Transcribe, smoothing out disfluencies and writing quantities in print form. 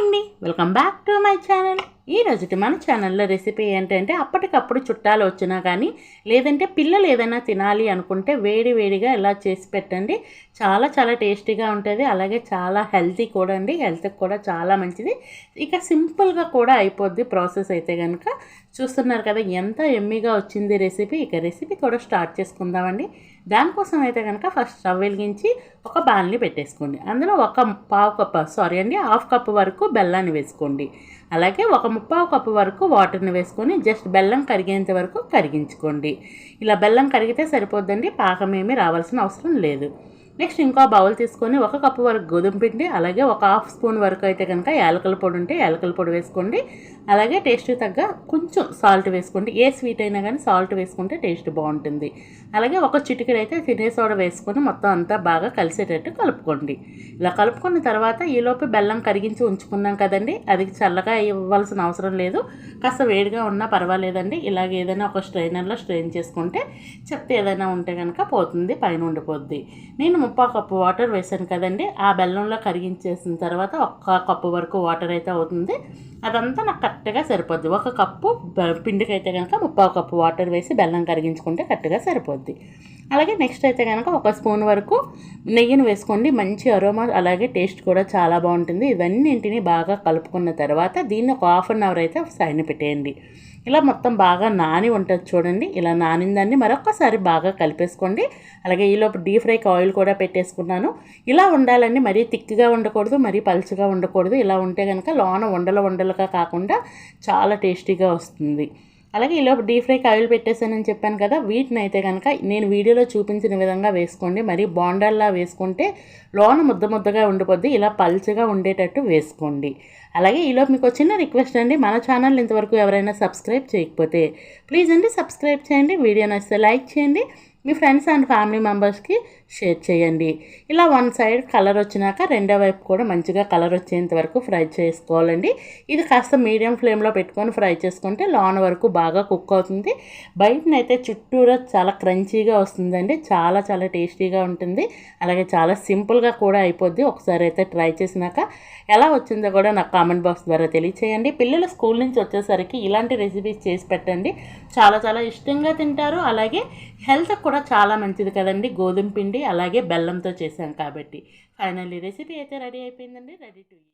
అండి, welcome back to my channel. ఈరోజుటి మన ఛానల్లో రెసిపీ ఏంటంటే అప్పటికప్పుడు చుట్టాలు వచ్చినా కానీ లేదంటే పిల్లలు ఏదైనా తినాలి అనుకుంటే వేడి వేడిగా ఇలా చేసి పెట్టండి. చాలా చాలా టేస్టీగా ఉంటుంది. అలాగే చాలా హెల్తీ కూడా అండి, హెల్త్కి కూడా చాలా మంచిది. ఇక సింపుల్గా కూడా అయిపోద్ది ప్రాసెస్ అయితే కనుక. చూస్తున్నారు కదా ఎంత ఎమ్మీగా వచ్చింది రెసిపీ. ఇక రెసిపీ కూడా స్టార్ట్ చేసుకుందామండి. దానికోసం అయితే కనుక ఫస్ట్ స్టవ్ వెలిగించి ఒక బాణలి పెట్టేసుకోండి. అందులో హాఫ్ కప్ వరకు బెల్లాన్ని వేసుకోండి. అలాగే ఒక ముప్పావు కప్పు వరకు వాటర్ని వేసుకొని జస్ట్ బెల్లం కరిగేంత వరకు కరిగించుకోండి. ఇలా బెల్లం కరిగితే సరిపోద్దండి, పాకం ఏమీ రావాల్సిన అవసరం లేదు. నెక్స్ట్ ఇంకో బౌల్ తీసుకొని ఒక కప్పు వరకు గోధుమ పిండి, అలాగే ఒక హాఫ్ స్పూన్ వరకు అయితే కనుక యాలకుల పొడి ఉంటే యాలకుల పొడి వేసుకోండి. అలాగే టేస్ట్కి తగ్గ కొంచెం సాల్ట్ వేసుకోండి. ఏ స్వీట్ అయినా కానీ సాల్ట్ వేసుకుంటే టేస్ట్ బాగుంటుంది. అలాగే ఒక చిటికెడు అయితే తినే సోడా వేసుకొని మొత్తం అంతా బాగా కలిసేటట్టు కలుపుకోండి. ఇలా కలుపుకున్న తర్వాత ఈలోపు బెల్లం కరిగించి ఉంచుకున్నాం కదండి, అది చల్లగా ఇవ్వాల్సిన అవసరం లేదు, కాస్త వేడిగా ఉన్నా పర్వాలేదండి. ఇలాగ ఏదైనా ఒక స్ట్రైనర్లో స్ట్రెయిన్ చేసుకుంటే చెత్త ఏదైనా ఉంటే కనుక పోతుంది, పైన ఉండిపోద్ది. నేను ముప్పావు కప్పు వాటర్ వేసాను కదండి, ఆ బెల్లంలో కరిగించేసిన తర్వాత ఒక్క కప్పు వరకు వాటర్ అయితే అవుతుంది. అదంతా నాకు కరెక్ట్గా సరిపోద్ది. ఒక కప్పు పిండికి అయితే కనుక ముప్పావు కప్పు వాటర్ వేసి బెల్లం కరిగించుకుంటే కరెక్ట్గా సరిపోద్ది. అలాగే నెక్స్ట్ అయితే కనుక ఒక స్పూన్ వరకు నెయ్యిని వేసుకోండి. మంచి అరోమా అలాగే టేస్ట్ కూడా చాలా బాగుంటుంది. ఇవన్నింటిని బాగా కలుపుకున్న తర్వాత దీన్ని ఒక హాఫ్ అన్ అవర్ అయితే సైడ్ పెట్టేయండి. ఇలా మొత్తం బాగా నాని ఉంటుంది చూడండి. ఇలా నానిందాన్ని మరొకసారి బాగా కలిపేసుకోండి. అలాగే ఈలోపు డీప్ ఫ్రైకి ఆయిల్ కూడా పెట్టేసుకున్నాను. ఇలా ఉండాలండి, మరీ థిక్గా ఉండకూడదు, మరీ పలుచగా ఉండకూడదు. ఇలా ఉంటే కనుక లోన ఉండలుగా కాకుండా చాలా టేస్టీగా వస్తుంది. అలాగే ఈలోపు డీప్ ఫ్రైకి ఆయిల్ పెట్టేసానని చెప్పాను కదా, వీటిని అయితే కనుక నేను వీడియోలో చూపించిన విధంగా వేసుకోండి. మరి బోండాల్లా వేసుకుంటే లోన ముద్దగా ఉండిపోద్ది. ఇలా పల్చగా ఉండేటట్టు వేసుకోండి. అలాగే ఈలోపు మీకు చిన్న రిక్వెస్ట్ అండి, మన ఛానల్ ఇంతవరకు ఎవరైనా సబ్స్క్రైబ్ చేయకపోతే ప్లీజ్ అండి సబ్స్క్రైబ్ చేయండి. వీడియో నచ్చితే లైక్ చేయండి, మీ ఫ్రెండ్స్ అండ్ ఫ్యామిలీ మెంబర్స్కి షేర్ చేయండి. ఇలా వన్ సైడ్ కలర్ వచ్చినాక రెండో వైపు కూడా మంచిగా కలర్ వచ్చేంత వరకు ఫ్రై చేసుకోవాలండి. ఇది కాస్త మీడియం ఫ్లేమ్లో పెట్టుకొని ఫ్రై చేసుకుంటే లోన వరకు బాగా కుక్ అవుతుంది. బయటనైతే చుట్టూరా చాలా క్రంచీగా వస్తుందండి, చాలా చాలా టేస్టీగా ఉంటుంది. అలాగే చాలా సింపుల్గా కూడా అయిపోద్ది. ఒకసారి అయితే ట్రై చేసినాక ఎలా వచ్చిందో కూడా నాకు కామెంట్ బాక్స్ ద్వారా తెలియచేయండి. పిల్లలు స్కూల్ నుంచి వచ్చేసరికి ఇలాంటి రెసిపీస్ చేసి పెట్టండి, చాలా చాలా ఇష్టంగా తింటారు. అలాగే హెల్త్ కూడా చాలా మంచిది కదండి, గోధుమ పిండి అలాగే బెల్లంతో చేశాం కాబట్టి. ఫైనల్లీ రెసిపీ అయితే రెడీ అయిపోయిందండి, రెడీ టు ఈట్.